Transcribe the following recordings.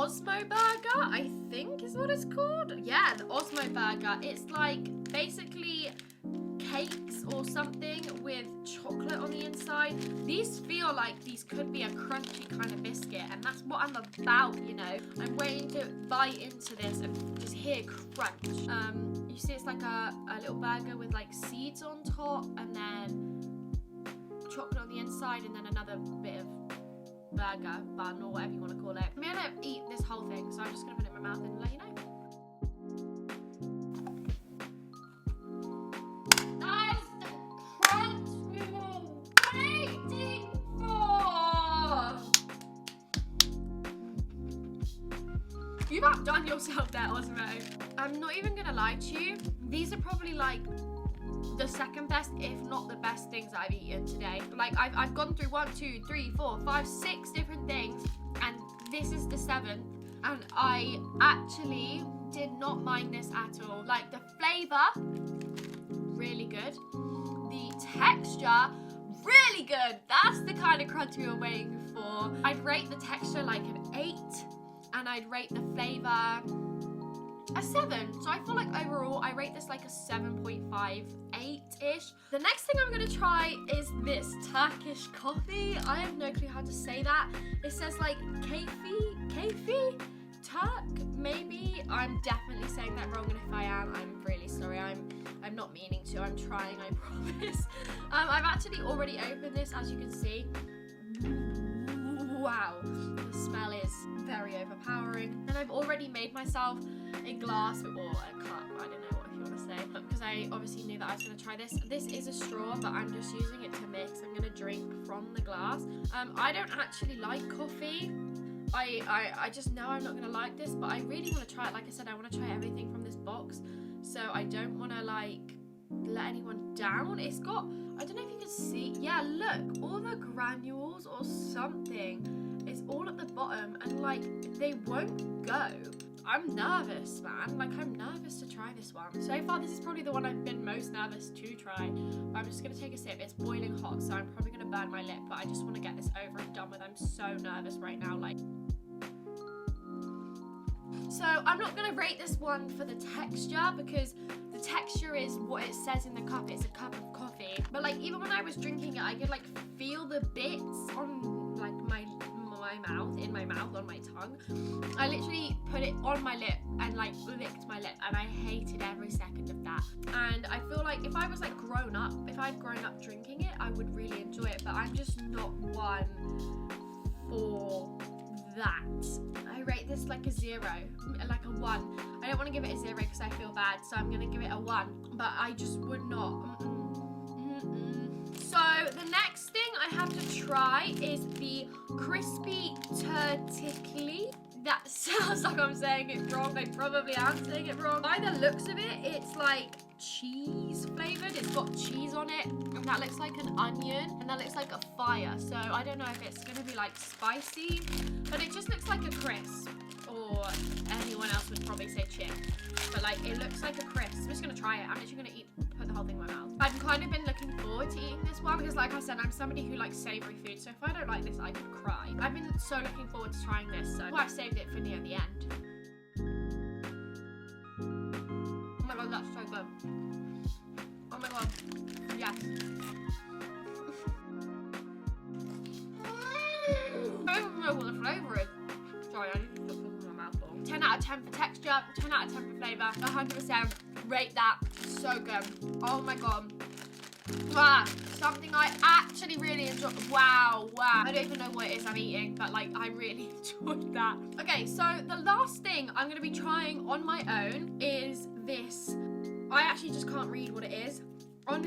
Osmo Burger, I think is what it's called. Yeah, the Osmo Burger. It's like basically cakes or something with chocolate on the inside. These feel like these could be a crunchy kind of biscuit, and that's what I'm about, you know. I'm waiting to bite into this and just hear crunch. You see it's like a little burger with like seeds on top and then chocolate on the inside and then another bit of burger bun or whatever you want to call it. I'm gonna eat this whole thing, so I'm just gonna put it in my mouth and let you know. That is the crunch we were waiting for. You've outdone yourself there, Osmo. I'm not even gonna lie to you. These are probably like the second best, if not the best things I've eaten today. Like I've gone through 1, 2, 3, 4, 5, 6 different things, and this is the 7th, and I actually did not mind this at all. Like the flavor, really good. The texture, really good. That's the kind of crunch we were waiting for. I'd rate the texture like an 8, and I'd rate the flavor a 7. So I feel like overall I rate this like a 7.58-ish. The next thing I'm gonna try is this Turkish coffee. I have no clue how to say that. It says like keyfi, Turk, maybe. I'm definitely saying that wrong, and if I am, I'm really sorry. I'm not meaning to. I'm trying, I promise. I've actually already opened this, as you can see. Wow, the smell is very overpowering. And I've already made myself a glass or a cup, I don't know what you want to say, because I obviously knew that I was going to try this. This is a straw, but I'm just using it to mix. I'm going to drink from the glass. I don't actually like coffee. I just know I'm not going to like this, but I really want to try it. Like I said, I want to try everything from this box, so I don't want to like let anyone down. It's got, I don't know if you can see, yeah, look, all the granules or something is all at the bottom, and like they won't go. I'm nervous, man. Like, I'm nervous to try this one. So far, this is probably the one I've been most nervous to try. But I'm just gonna take a sip. It's boiling hot, so I'm probably gonna burn my lip, but I just want to get this over and done with. I'm so nervous right now, like. So I'm not going to rate this one for the texture, because the texture is what it says in the cup. It's a cup of coffee. But like, even when I was drinking it, I could like feel the bits on like my mouth, in my mouth, on my tongue. I literally put it on my lip and like licked my lip, and I hated every second of that. And I feel like if I was like grown up, if I'd grown up drinking it, I would really enjoy it, but I'm just not one for that. I rate this like a 0, like a 1. I don't want to give it a 0 because I feel bad, so I'm gonna give it a 1, but I just would not. So the next thing I have to try is the crispy turtikli. That sounds like I'm saying it wrong. I probably am saying it wrong. By the looks of it, it's like cheese flavored. It's got cheese on it, and that looks like an onion, and that looks like a fire. So I don't know if it's gonna be like spicy, but it just looks like a crisp, or anyone else would probably say chip, but like it looks like a crisp. I'm just gonna try it. I'm literally gonna put the whole thing in my mouth. I've kind of been looking forward to eating this one because, like I said, I'm somebody who likes savoury food, so if I don't like this, I could cry. I've been so looking forward to trying this, so I've saved it for near the end. Oh my god, that's so good. Oh my god, yes. I don't know what the flavour is. Sorry, I need to put something in my mouth. 10 out of 10 for texture, 10 out of 10 for flavour, 100%. Rate that. So good. Oh my god. Ah, something I actually really enjoy. Wow. I don't even know what it is I'm eating, but like I really enjoyed that. Okay, so the last thing I'm going to be trying on my own is this. I actually just can't read what it is. On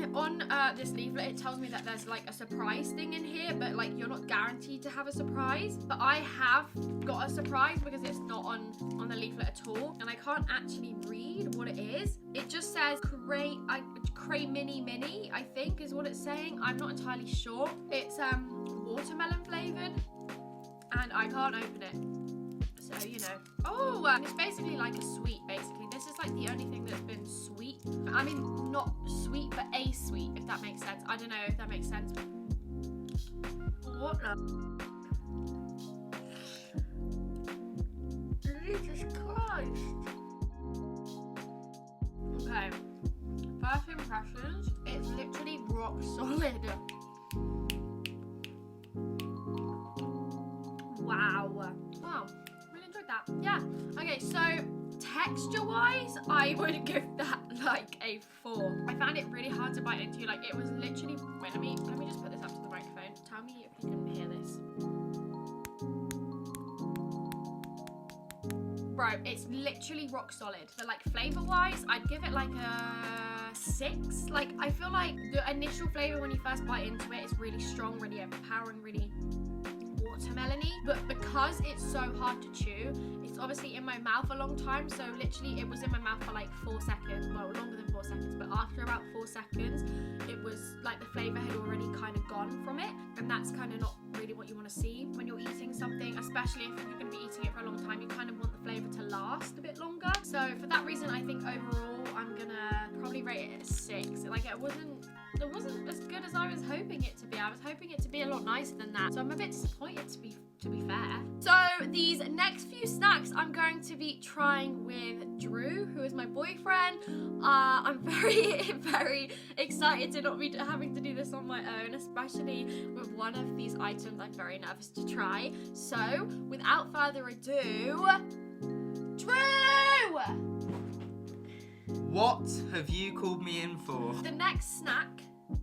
this leaflet, it tells me that there's like a surprise thing in here, but like you're not guaranteed to have a surprise. But I have got a surprise because it's not on the leaflet at all, and I can't actually read what it is. It just says Cray Mini, I think is what it's saying. I'm not entirely sure. It's watermelon flavored, and I can't open it. So, you know. Oh, it's basically like a sweet, basically. This is like the only thing that's been sweet. I mean, not sweet, but a sweet, if that makes sense. I don't know if that makes sense. What the? impressions. It's literally rock solid. Wow. Wow. Really enjoyed that. Yeah. Okay, so texture-wise, I would give that like a 4. I found it really hard to bite into. Like, it was literally... Wait, let me just put this up to the microphone. Tell me if you can hear this. Bro, it's literally rock solid. But like flavor-wise, I'd give it like a 6. Like, I feel like the initial flavor when you first bite into it is really strong, really overpowering, really watermelony. But because it's so hard to chew, it's obviously in my mouth a long time. So literally, it was in my mouth for like 4 seconds. Well, longer than 4 seconds. But after about 4 seconds, it was like the flavor had already kind of gone from it. And that's kind of not really what you want to see when you're eating something, especially if you're going to be eating it for a long time. You kind of want the flavor to last a bit longer. So for that reason, I think overall I'm gonna probably rate it at 6. Like, it wasn't as good as I was hoping it to be. I was hoping it to be a lot nicer than that. So I'm a bit disappointed, to be fair. So these next few snacks I'm going to be trying with Drew, who is my boyfriend. I'm very, very excited to not be having to do this on my own, especially with one of these items I'm very nervous to try. So without further ado, Drew! What have you called me in for? The next snack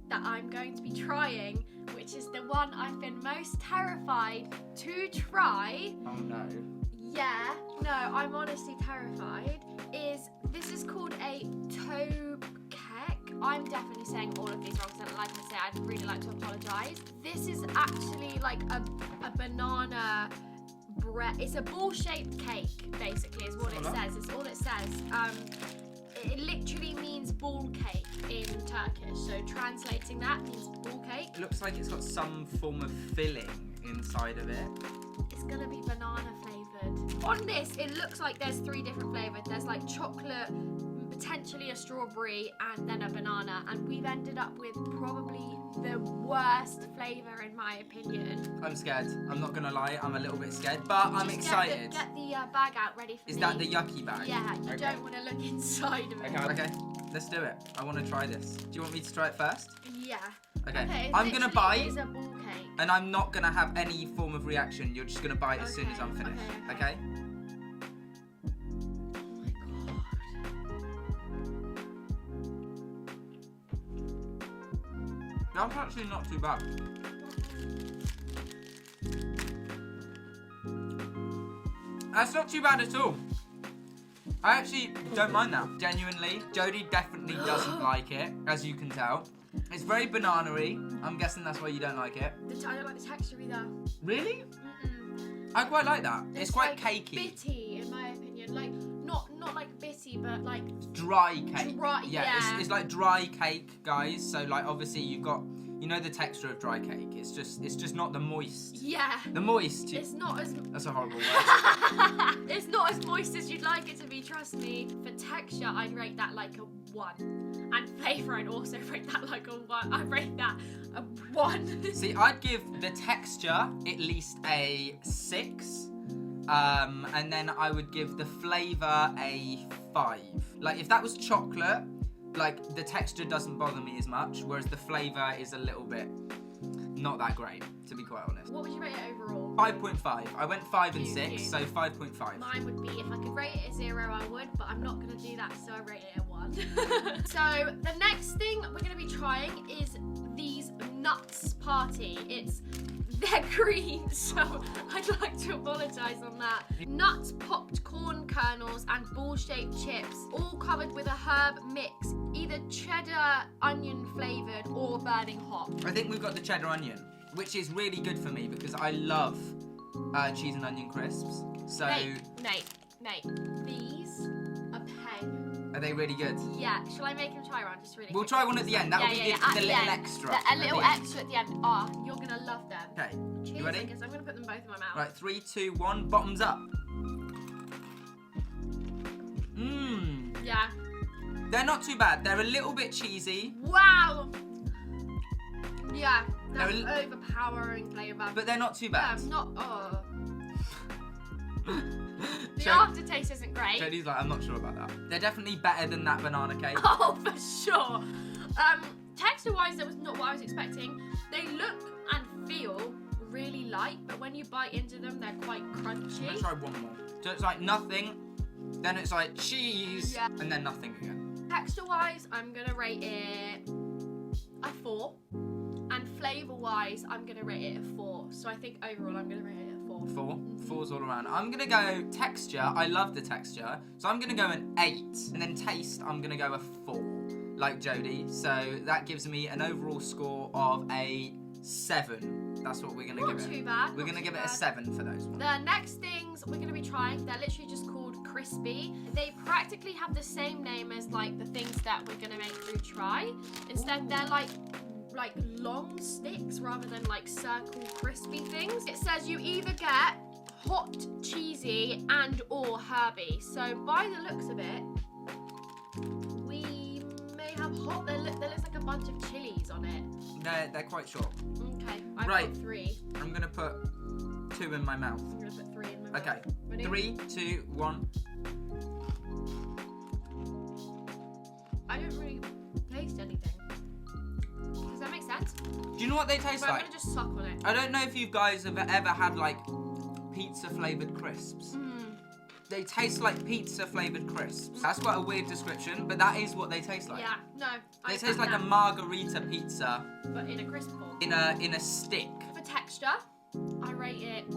that I'm going to be trying, which is the one I've been most terrified to try. Oh no. Yeah, no, I'm honestly terrified. This is called a toe cake. I'm definitely saying all of these wrong, so like I said, I'd really like to apologise. This is actually like a banana bread. It's a ball-shaped cake, basically, is what it says. It's all it says. It literally means ball cake in Turkish, so translating that means ball cake. It looks like it's got some form of filling inside of it. It's gonna be banana flavoured. On this, it looks like there's 3 different flavours. There's like chocolate, potentially a strawberry, and then a banana. And we've ended up with probably the worst flavour in my opinion. I'm scared. I'm not gonna lie, I'm a little bit scared, but I'm excited. Get the bag out ready for me. Is that the yucky bag? Yeah, you don't want to look inside of it. Okay, let's do it. I want to try this. Do you want me to try it first? Yeah. Okay, I'm gonna bite. It's a ball cake. And I'm not gonna have any form of reaction. You're just gonna bite as soon as I'm finished. Okay? That's actually not too bad. That's not too bad at all. I actually don't mind that. Genuinely, Jodie definitely doesn't like it, as you can tell. It's very banana-y. I'm guessing that's why you don't like it. I don't like the texture either. Really? Mm-mm. I quite like that. It's quite like cakey. Bitty, in my opinion. Like, not like bitty, but like... Dry cake. Dry, yeah. It's like dry cake, guys. So, like, obviously you've got... You know the texture of dry cake. It's just not the moist. Yeah. The moist. It's not as... That's a horrible word. It's not as moist as you'd like it to be, trust me. For texture, I'd rate that like a 1. And flavour, I'd also rate that like a 1. I'd rate that a 1. See, I'd give the texture at least a 6. And then I would give the flavour a 5. Like, if that was chocolate... Like, the texture doesn't bother me as much, whereas the flavour is a little bit not that great, to be quite honest. What would you rate it overall? 5.5. I went 5 and 6, so 5.5. Mine would be, if I could rate it a 0, I would, but I'm not going to do that, so I rate it a 1. So, the next thing we're going to be trying is these nuts party. They're green, so I'd like to apologise on that. Nuts, popped corn kernels, and ball-shaped chips, all covered with a herb mix, either cheddar, onion flavoured, or burning hot. I think we've got the cheddar onion, which is really good for me because I love cheese and onion crisps. So Nate, these are peng. Are they really good? Yeah. Shall I make him try one just really We'll quick? try one at the end. That'll be the little extra. A little extra at the end. Oh, you're going to love them. Okay. Cheers, You ready? I guess I'm going to put them both in my mouth. Right, 3, 2, 1, bottoms up. Mmm. Yeah. They're not too bad. They're a little bit cheesy. Wow. Yeah. They're That's overpowering flavour. But they're not too bad. Yeah, not... Oh. The So- aftertaste isn't great. Jodie's like, I'm not sure about that. They're definitely better than that banana cake. Oh, for sure. Texture-wise, that was not what I was expecting. They look and feel really light, but when you bite into them, they're quite crunchy. Let's try one more. So it's like nothing, then it's like cheese, Yeah. and then nothing again. Texture-wise, I'm gonna rate it a 4, and flavor-wise, I'm gonna rate it a 4. So I think overall, I'm gonna rate it a 4. 4. 4's all around. I'm gonna go texture. I love the texture, so I'm gonna go an 8, and then taste, I'm gonna go a 4, like Jodie. So that gives me an overall score of a 7. That's what we're gonna give it. Not too bad. We're gonna give it a 7 for those ones. The next things we're gonna be trying, they're literally just called crispy. They practically have the same name as like the things that we're gonna make through try. Instead, they're like long sticks rather than like circle crispy things. It says you either get hot, cheesy, and or herby. So by the looks of it, we may have hot. There looks like a bunch of chilies on it. They're quite short. Okay, I've Right. got 3. I'm gonna put 2 in my mouth. I'm gonna put 3 in my mouth. Okay. Ready? 3, 2, 1. I don't really taste anything. Does that make sense? Do you know what they taste But I'm like? gonna just suck on it. I don't know if you guys have ever had like pizza flavored crisps. They taste like pizza flavored crisps. That's quite a weird description, but that is what they taste like. Yeah, no. They I taste like a that, margarita pizza but in a crisp form. in a stick. For texture, I rate it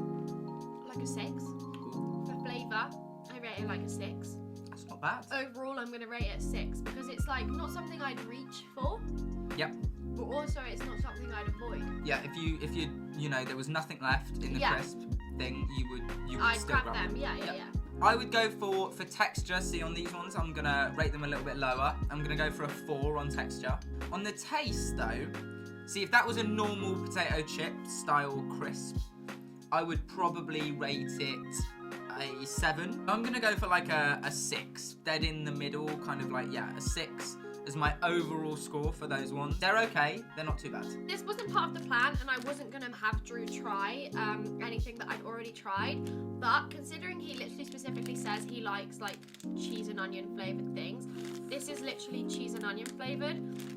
like a 6. For flavour, I rate it like a 6. That's not bad. Overall, I'm gonna rate it a 6 because it's like not something I'd reach for. Yep. But also, it's not something I'd avoid. Yeah, if you know there was nothing left in the Yeah. crisp thing, you would I'd still grab them. Yeah. I would go for texture. See, on these ones, I'm gonna rate them a little bit lower. I'm gonna go for a 4 on texture. On the taste, though, see if that was a normal potato chip style crisp, I would probably rate it a 7. I'm gonna go for like a 6, dead in the middle, kind of like a 6 as my overall score for those ones. They're okay. They're not too bad. This wasn't part of the plan, and I wasn't gonna have Drew try anything that I'd already tried. But considering he literally specifically says he likes like cheese and onion flavored things, this is literally cheese and onion flavored.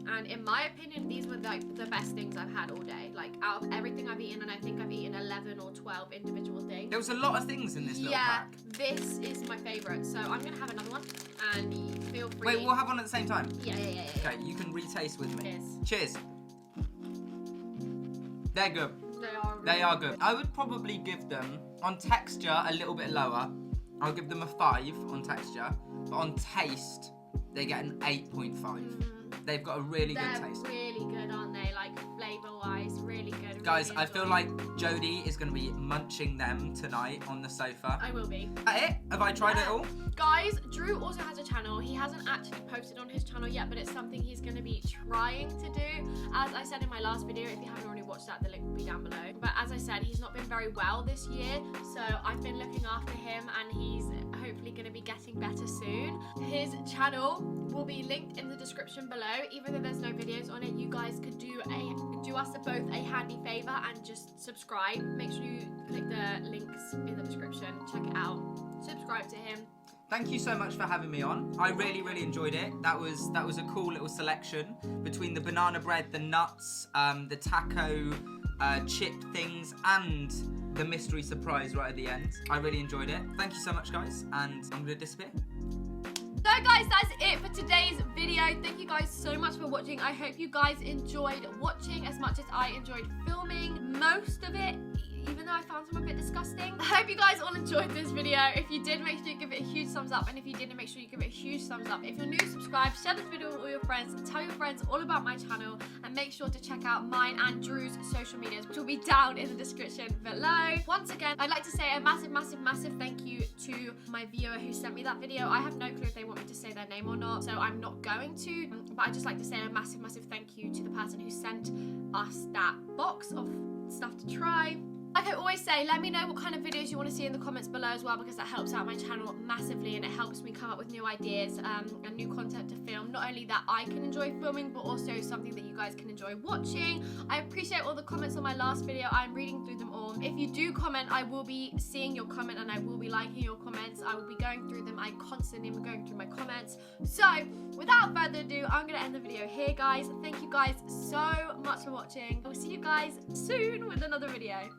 And in my opinion, these were like the best things I've had all day. Like out of everything I've eaten, and I think I've eaten 11 or 12 individual things. There was a lot of things in this little pack. This is my favorite. So I'm gonna have another one, and feel free. Wait, we'll have one at the same time. Yeah. Okay, you can retaste with me. Cheers. Cheers. They're good. They are good. I would probably give them, on texture, a little bit lower. I'll give them a 5 on texture. But on taste, they get an 8.5. They've got a really good taste. They're really good, aren't they? Like flavour-wise, really good. Guys, really I feel like Jodie is going to be munching them tonight on the sofa. I will be. Is that it? Have I tried it all? Guys, Drew also has a channel. He hasn't actually posted on his channel yet, but it's something he's going to be trying to do. As I said in my last video, if you haven't already watched that, the link will be down below. But as I said, he's not been very well this year, so I've been looking after him, and he's hopefully going to be getting better soon. His channel will be linked in the description below. Even though there's no videos on it, you guys could do us both a handy favor and just subscribe. Make sure you click the links in the description, check it out, subscribe to him. Thank you so much for having me on. I really enjoyed it. That was a cool little selection between the banana bread, the nuts, the taco chip things, and the mystery surprise right at the end. I really enjoyed it. Thank you so much, guys, and I'm gonna disappear. So guys, that's it for today's video. Thank you guys so much for watching. I hope you guys enjoyed watching as much as I enjoyed filming most of it, even though I found some a bit disgusting. I hope you guys all enjoyed this video. If you did, make sure you give it a huge thumbs up, and if you didn't, make sure you give it a huge thumbs up. If you're new, subscribe, share this video with all your friends, tell your friends all about my channel, and make sure to check out mine and Drew's social medias, which will be down in the description below. Once again, I'd like to say a massive thank you to my viewer who sent me that video. I have no clue if they want me to say their name or not, so I'm not going to, but I'd just like to say a massive thank you to the person who sent us that box of stuff to try. Like I always say, let me know what kind of videos you want to see in the comments below as well, because that helps out my channel massively and it helps me come up with new ideas and new content to film. Not only that I can enjoy filming, but also something that you guys can enjoy watching. I appreciate all the comments on my last video. I'm reading through them all. If you do comment, I will be seeing your comment and I will be liking your comments. I will be going through them. I constantly am going through my comments. So without further ado, I'm going to end the video here, guys. Thank you guys so much for watching. I will see you guys soon with another video.